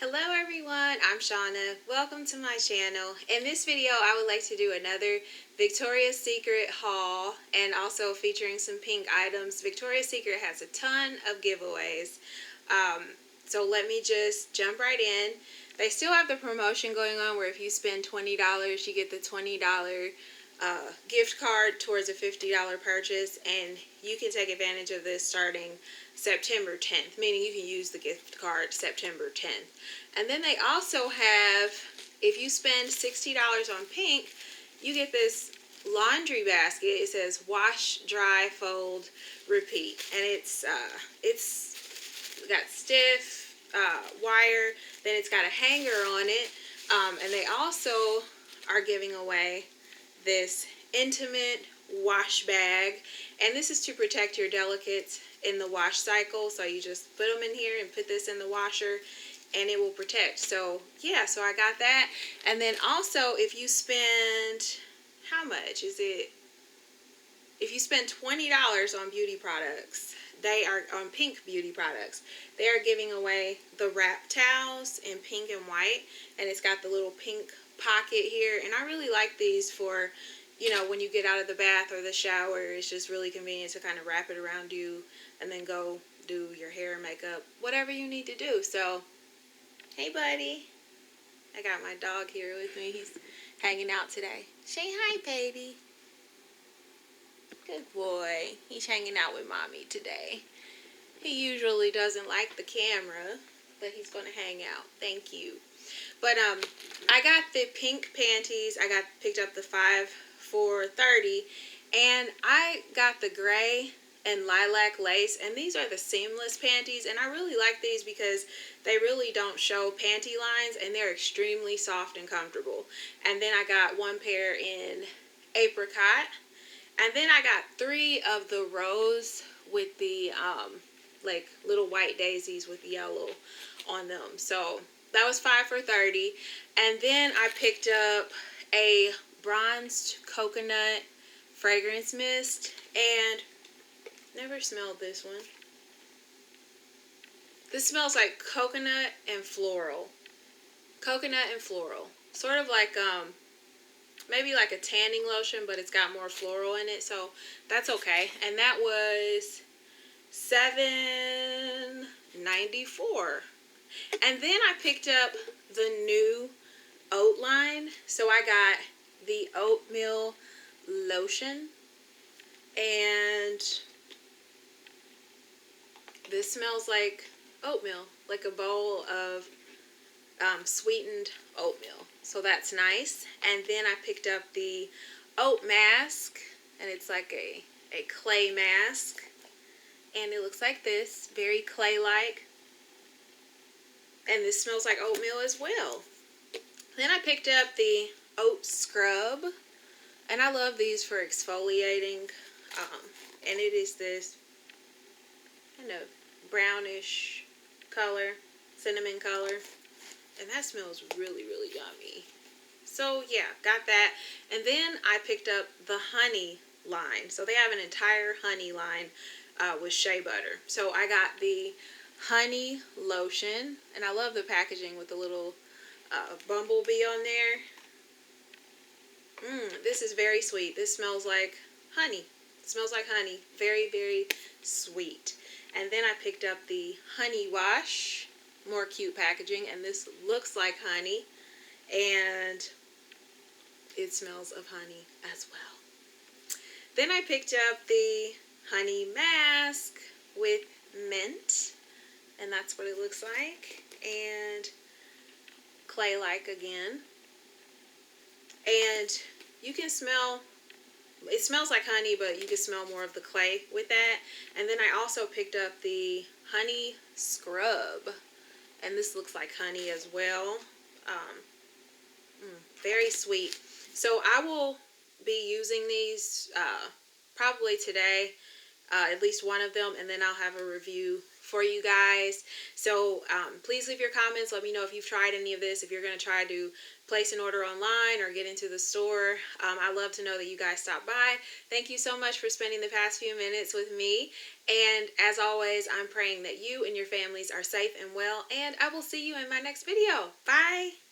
Hello everyone, I'm Shauna. Welcome to my channel. In this video, I would like to do another Victoria's Secret haul and also featuring some pink items. Victoria's Secret has a ton of giveaways. So let me just jump right in. They still have the promotion going on where if you spend $20, you get the $20 gift card towards a $50 purchase, and you can take advantage of this starting September 10th, meaning you can use the gift card September 10th. And then they also have, if you spend $60 on pink, you get this laundry basket. It says wash, dry, fold, repeat, and it's got stiff wire. Then it's got a hanger on it, and they also are giving away this intimate wash bag, and this is to protect your delicates in the wash cycle. So you just put them in here and put this in the washer and it will protect. So yeah, so I got that. And then also, if you spend, how much is it? If you spend $20 on beauty products, they are on pink beauty products, they are giving away the wrap towels in pink and white, and it's got the little pink pocket here, and I really like these for, you know, when you get out of the bath or the shower. It's just really convenient to kind of wrap it around you and then go do your hair, makeup, whatever you need to do. So hey buddy, I got my dog here with me. He's hanging out today. Say hi, baby. Good boy. He's hanging out with mommy today. He usually doesn't like the camera, but he's going to hang out. Thank you. But I got the pink panties. I picked up the 5 for $30, and I got the gray and lilac lace, and these are the seamless panties, and I really like these because they really don't show panty lines, and they're extremely soft and comfortable. And then I got one pair in apricot, and then I got 3 of the rose with the like little white daisies with yellow on them. So that was 5 for $30. And then I picked up a bronzed coconut fragrance mist, and never smelled this one. This smells like coconut and floral. Coconut and floral. Sort of like maybe like a tanning lotion, but it's got more floral in it, so that's okay. And that was $7.94. And then I picked up the new Oat Line. So I got the oatmeal lotion, and this smells like oatmeal, like a bowl of sweetened oatmeal. So that's nice. And then I picked up the Oat Mask, and it's like a clay mask, and it looks like this, very clay-like. And this smells like oatmeal as well. Then I picked up the Oat Scrub, and I love these for exfoliating. And it is this kind of brownish color, cinnamon color, and that smells really, really yummy. So yeah, got that. And then I picked up the Honey line. So they have an entire honey line with shea butter. So I got the Honey Lotion, and I love the packaging with the little bumblebee on there. This is very sweet. This smells like honey. It smells like honey. Very, very sweet. And then I picked up the Honey Wash. More cute packaging, and this looks like honey, and it smells of honey as well. Then I picked up the Honey Mask with mint, and that's what it looks like, and clay-like again. And you can smell, it smells like honey, but you can smell more of the clay with that. And then I also picked up the Honey Scrub, and this looks like honey as well. Very sweet. So I will be using these probably today, at least one of them, and then I'll have a review for you guys. So please leave your comments. Let me know if you've tried any of this, if you're going to try to place an order online or get into the store. I'd love to know that you guys stopped by. Thank you so much for spending the past few minutes with me. And as always, I'm praying that you and your families are safe and well, and I will see you in my next video. Bye!